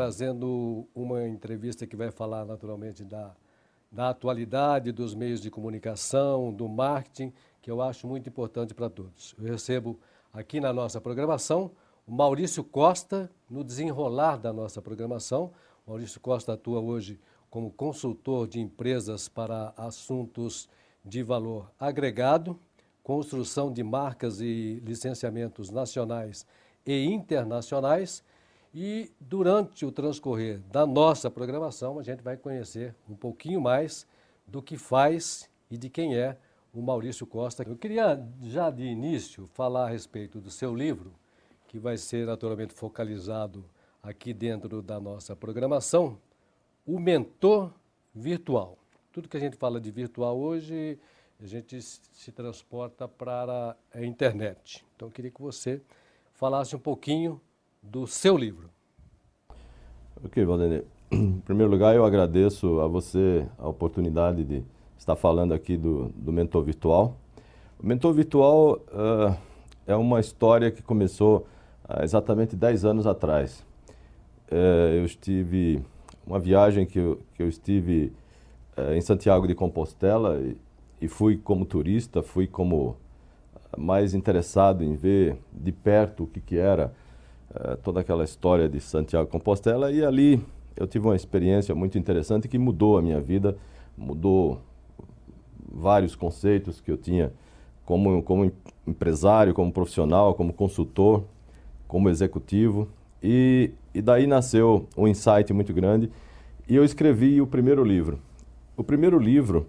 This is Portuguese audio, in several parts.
trazendo uma entrevista que vai falar naturalmente da atualidade dos meios de comunicação, do marketing, que eu acho muito importante para todos. Eu recebo aqui na nossa programação o Maurício Costa, no desenrolar da nossa programação. O Maurício Costa atua hoje como consultor de empresas para assuntos de valor agregado, construção de marcas e licenciamentos nacionais e internacionais. E durante o transcorrer da nossa programação, a gente vai conhecer um pouquinho mais do que faz e de quem é o Maurício Costa. Eu queria já de início falar a respeito do seu livro, que vai ser naturalmente focalizado aqui dentro da nossa programação, O Mentor Virtual. Tudo que a gente fala de virtual hoje, a gente se transporta para a internet. Então eu queria que você falasse um pouquinho do seu livro. Ok, Valdemir. Em primeiro lugar, eu agradeço a você a oportunidade de estar falando aqui do Mentor Virtual. O Mentor Virtual é uma história que começou há exatamente 10 anos atrás. Eu estive, uma viagem que eu estive em Santiago de Compostela e fui como turista, fui como mais interessado em ver de perto o que era toda aquela história de Santiago de Compostela, e ali eu tive uma experiência muito interessante que mudou a minha vida, mudou vários conceitos que eu tinha como empresário, como profissional, como consultor, como executivo, e daí nasceu um insight muito grande e eu escrevi o primeiro livro. O primeiro livro,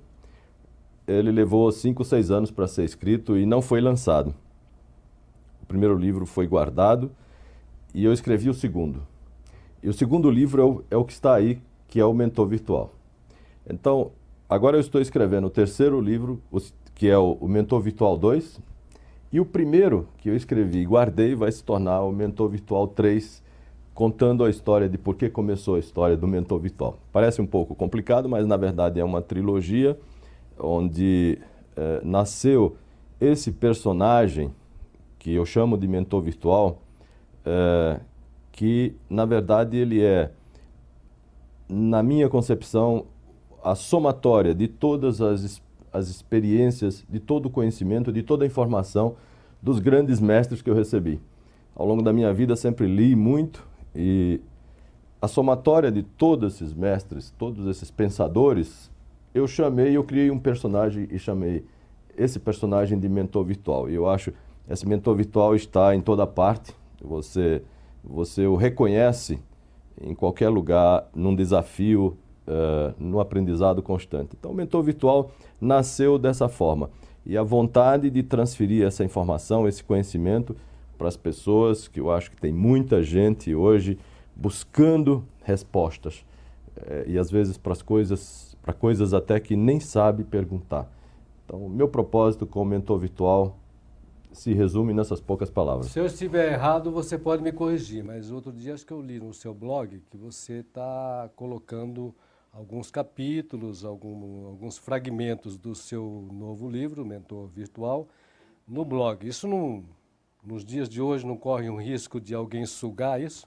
ele levou 5 ou 6 anos para ser escrito e não foi lançado. O primeiro livro foi guardado e eu escrevi o segundo. E o segundo livro é o que está aí, que é o Mentor Virtual. Então, agora eu estou escrevendo o terceiro livro, que é o Mentor Virtual 2. E o primeiro que eu escrevi e guardei vai se tornar o Mentor Virtual 3, contando a história de por que começou a história do Mentor Virtual. Parece um pouco complicado, mas na verdade é uma trilogia onde nasceu esse personagem que eu chamo de Mentor Virtual, que na verdade ele é, na minha concepção, a somatória de todas as experiências, de todo o conhecimento, de toda a informação dos grandes mestres que eu recebi. Ao longo da minha vida sempre li muito e a somatória de todos esses mestres, todos esses pensadores, eu criei um personagem e chamei esse personagem de Mentor Virtual. E eu acho que esse Mentor Virtual está em toda parte. Você o reconhece em qualquer lugar, num desafio, no aprendizado constante. Então, o Mentor Virtual nasceu dessa forma. E a vontade de transferir essa informação, esse conhecimento para as pessoas, que eu acho que tem muita gente hoje buscando respostas. E às vezes para coisas até que nem sabe perguntar. Então, o meu propósito com o Mentor Virtual se resume nessas poucas palavras. Se eu estiver errado, você pode me corrigir, mas outro dia acho que eu li no seu blog que você está colocando alguns capítulos, alguns fragmentos do seu novo livro, Mentor Virtual, no blog. Isso nos dias de hoje não corre um risco de alguém sugar isso?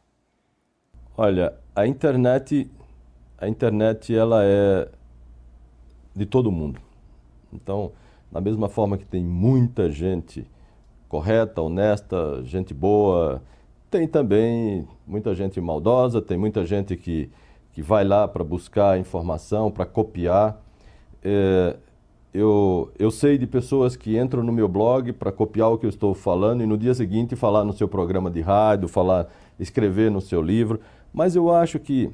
Olha, a internet ela é de todo mundo. Então, da mesma forma que tem muita gente correta, honesta, gente boa, tem também muita gente maldosa, tem muita gente que vai lá para buscar informação, para copiar. Eu sei de pessoas que entram no meu blog para copiar o que eu estou falando e no dia seguinte falar no seu programa de rádio, escrever no seu livro. Mas eu acho que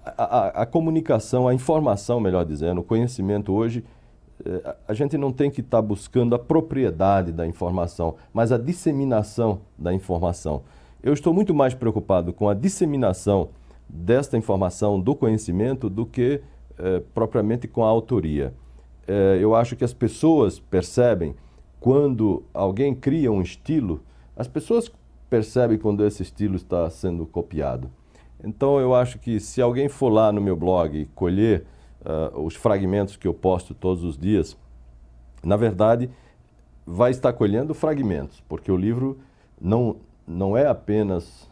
a comunicação, a informação, melhor dizendo, o conhecimento hoje, a gente não tem que estar buscando a propriedade da informação, mas a disseminação da informação. Eu estou muito mais preocupado com a disseminação desta informação, do conhecimento, do que propriamente com a autoria. Eu acho que as pessoas percebem quando alguém cria um estilo, as pessoas percebem quando esse estilo está sendo copiado. Então eu acho que se alguém for lá no meu blog e colher os fragmentos que eu posto todos os dias, na verdade vai estar colhendo fragmentos, porque o livro não é apenas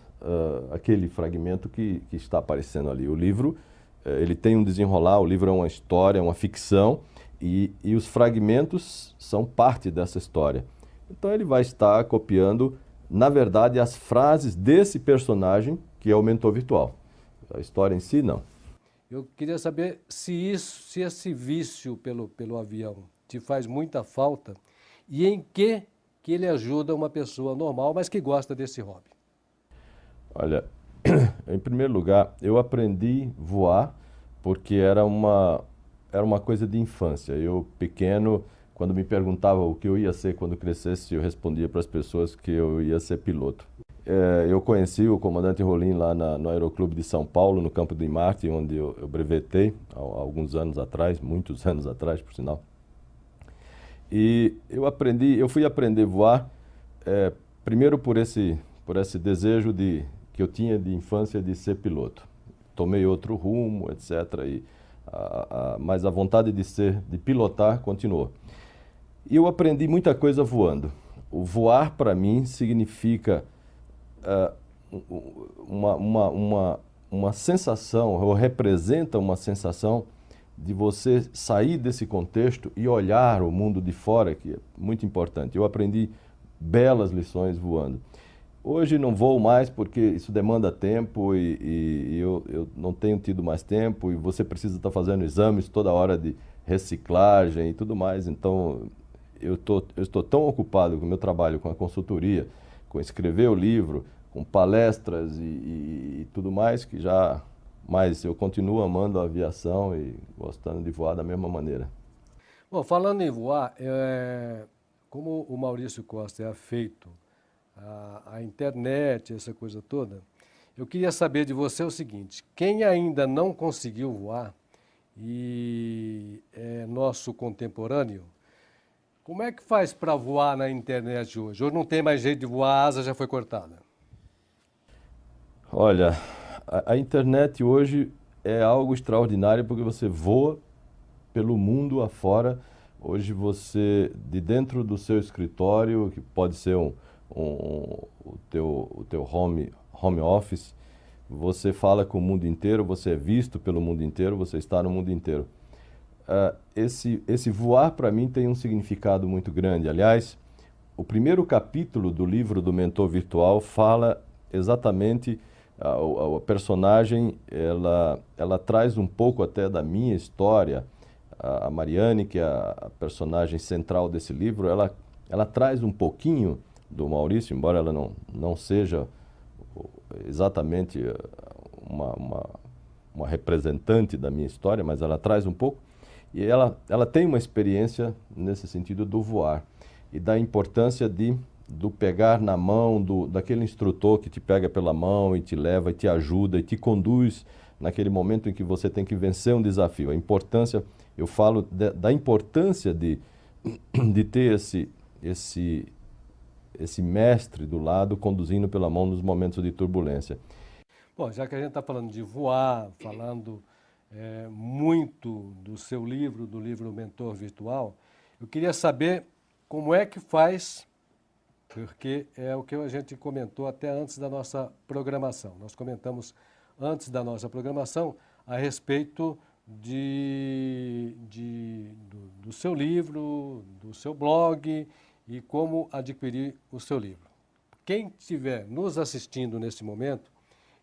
aquele fragmento que está aparecendo ali. O livro, ele tem um desenrolar, o livro é uma história, é uma ficção, e os fragmentos são parte dessa história. Então ele vai estar copiando, na verdade, as frases desse personagem que é o mentor virtual. A história em si, não. Eu queria saber se esse vício pelo avião te faz muita falta e em que ele ajuda uma pessoa normal, mas que gosta desse hobby. Olha, em primeiro lugar, eu aprendi a voar porque era uma coisa de infância. Eu, pequeno, quando me perguntavam o que eu ia ser quando crescesse, eu respondia para as pessoas que eu ia ser piloto. Eu conheci o comandante Rolim lá no Aeroclube de São Paulo, no campo de Marte, onde eu brevetei há alguns anos atrás, muitos anos atrás, por sinal. E eu fui aprender a voar, primeiro por esse desejo que eu tinha de infância de ser piloto. Tomei outro rumo, etc. Mas a vontade de pilotar continuou. E eu aprendi muita coisa voando. O voar, para mim, significa uma sensação, ou representa uma sensação de você sair desse contexto e olhar o mundo de fora, que é muito importante. Eu aprendi belas lições voando. Hoje não voo mais porque isso demanda tempo e eu não tenho tido mais tempo e você precisa estar fazendo exames toda hora de reciclagem e tudo mais. Então, eu estou tão ocupado com o meu trabalho, com a consultoria, com escrever o livro, com palestras e tudo mais, que já... Mas eu continuo amando a aviação e gostando de voar da mesma maneira. Bom, falando em voar, como o Maurício Costa é afeito à internet, essa coisa toda, eu queria saber de você o seguinte: quem ainda não conseguiu voar e é nosso contemporâneo, como é que faz para voar na internet hoje? Hoje não tem mais jeito de voar, a asa já foi cortada. Olha, a internet hoje é algo extraordinário porque você voa pelo mundo afora. Hoje você, de dentro do seu escritório, que pode ser o teu home office, você fala com o mundo inteiro, você é visto pelo mundo inteiro, você está no mundo inteiro. Esse voar, para mim, tem um significado muito grande. Aliás, o primeiro capítulo do livro do Mentor Virtual fala exatamente... A personagem, ela traz um pouco até da minha história. A Mariane, que é a personagem central desse livro, ela traz um pouquinho do Maurício, embora ela não seja exatamente uma representante da minha história, mas ela traz um pouco. E ela tem uma experiência nesse sentido do voar e da importância do pegar na mão, daquele instrutor que te pega pela mão e te leva e te ajuda e te conduz naquele momento em que você tem que vencer um desafio. A importância, eu falo da importância de ter esse mestre do lado conduzindo pela mão nos momentos de turbulência. Bom, já que a gente está falando de voar, falando muito do seu livro, do livro Mentor Virtual, eu queria saber como é que faz... Porque é o que a gente comentou até antes da nossa programação. Nós comentamos antes da nossa programação a respeito do seu livro, do seu blog e como adquirir o seu livro. Quem estiver nos assistindo nesse momento,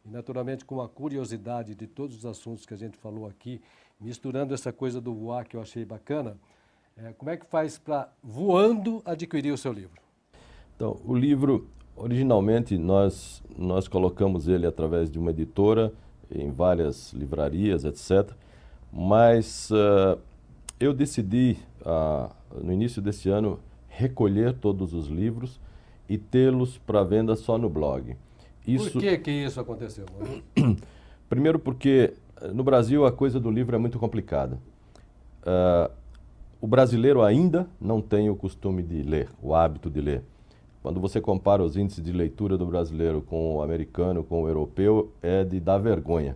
e naturalmente com a curiosidade de todos os assuntos que a gente falou aqui, misturando essa coisa do voar que eu achei bacana, como é que faz para, voando, adquirir o seu livro? Então, o livro, originalmente, nós colocamos ele através de uma editora, em várias livrarias, etc. Mas eu decidi, no início desse ano, recolher todos os livros e tê-los para venda só no blog. Por que isso aconteceu? Primeiro porque, no Brasil, a coisa do livro é muito complicada. O brasileiro ainda não tem o costume de ler, o hábito de ler. Quando você compara os índices de leitura do brasileiro com o americano, com o europeu, é de dar vergonha.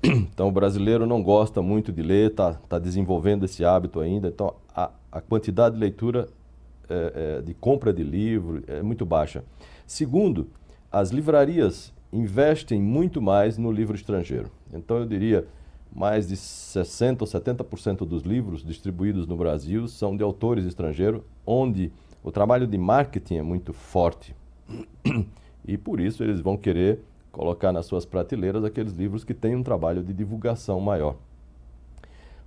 Então, o brasileiro não gosta muito de ler, está desenvolvendo esse hábito ainda. Então, a quantidade de leitura, de compra de livro, é muito baixa. Segundo, as livrarias investem muito mais no livro estrangeiro. Então, eu diria, mais de 60% ou 70% dos livros distribuídos no Brasil são de autores estrangeiros, onde o trabalho de marketing é muito forte. E por isso eles vão querer colocar nas suas prateleiras aqueles livros que têm um trabalho de divulgação maior.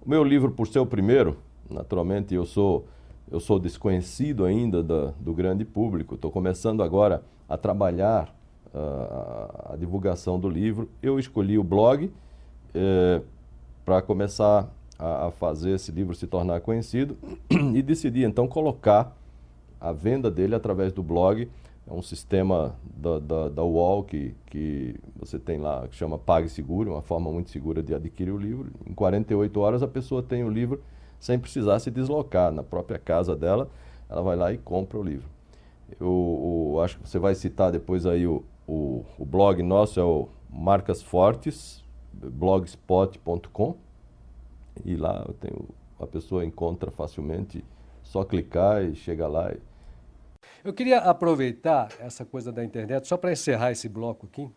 O meu livro, por ser o primeiro, naturalmente eu sou desconhecido ainda do grande público, estou começando agora a trabalhar a divulgação do livro. Eu escolhi o blog para começar a fazer esse livro se tornar conhecido e decidi então colocar a venda dele através do blog. É um sistema da UOL que você tem lá, que chama PagSeguro, uma forma muito segura de adquirir o livro. Em 48 horas a pessoa tem o livro sem precisar se deslocar. Na própria casa dela, ela vai lá e compra o livro. Eu acho que você vai citar depois aí o blog nosso, é o Marcas Fortes, blogspot.com, e lá a pessoa encontra facilmente, só clicar e chega lá. Eu queria aproveitar essa coisa da internet, só para encerrar esse bloco aqui,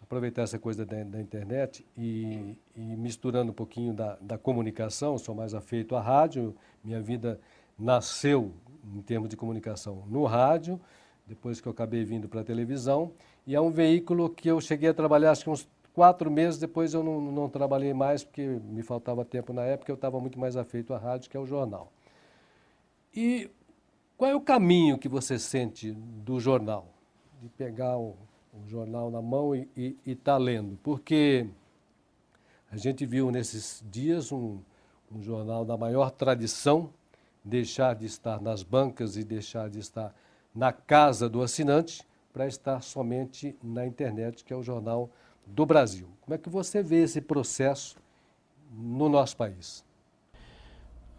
aproveitar essa coisa da internet e misturando um pouquinho da comunicação. Sou mais afeito à rádio, minha vida nasceu em termos de comunicação no rádio, depois que eu acabei vindo para a televisão, e é um veículo que eu cheguei a trabalhar acho que uns 4 meses, depois eu não trabalhei mais porque me faltava tempo na época, eu estava muito mais afeito à rádio, que é o jornal. E qual é o caminho que você sente do jornal? De pegar o jornal na mão e estar lendo? Porque a gente viu nesses dias um jornal da maior tradição deixar de estar nas bancas e deixar de estar na casa do assinante para estar somente na internet, que é o Jornal do Brasil. Como é que você vê esse processo no nosso país?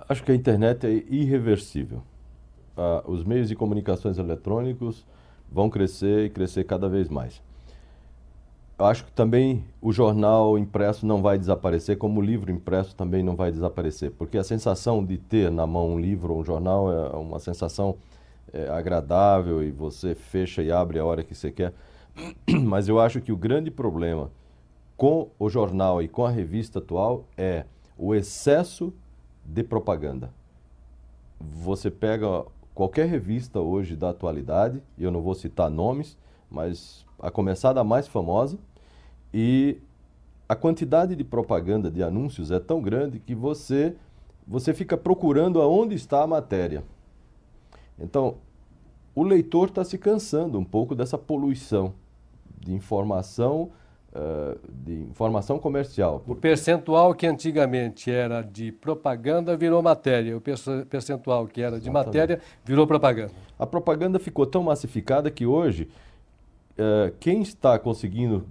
Acho que a internet é irreversível. Os meios de comunicações eletrônicos vão crescer e crescer cada vez mais. Eu acho que também o jornal impresso não vai desaparecer, como o livro impresso também não vai desaparecer, porque a sensação de ter na mão um livro ou um jornal é uma sensação agradável e você fecha e abre a hora que você quer. Mas eu acho que o grande problema com o jornal e com a revista atual é o excesso de propaganda. Você pega qualquer revista hoje da atualidade, e eu não vou citar nomes, mas a começar da mais famosa, e a quantidade de propaganda, de anúncios é tão grande que você fica procurando aonde está a matéria. Então, o leitor está se cansando um pouco dessa poluição de informação comercial. O percentual que antigamente era de propaganda virou matéria, o percentual que era de matéria virou propaganda. A propaganda ficou tão massificada que hoje quem está conseguindo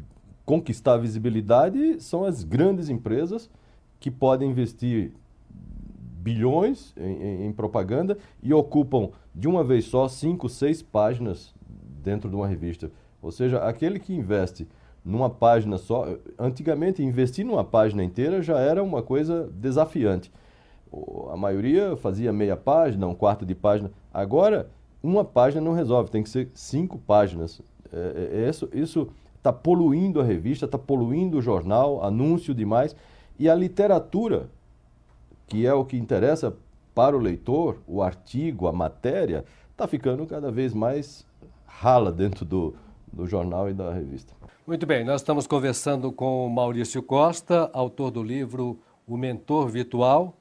conquistar a visibilidade são as grandes empresas que podem investir bilhões em propaganda e ocupam de uma vez só 5, 6 páginas dentro de uma revista. Ou seja, aquele que investe numa página só, antigamente investir numa página inteira já era uma coisa desafiante. A maioria fazia meia página, um quarto de página. Agora, uma página não resolve, tem que ser 5 páginas. Isso está poluindo a revista, está poluindo o jornal, anúncio demais. E a literatura, que é o que interessa para o leitor, o artigo, a matéria, está ficando cada vez mais rala dentro do jornal e da revista. Muito bem, nós estamos conversando com o Maurício Costa, autor do livro O Mentor Virtual.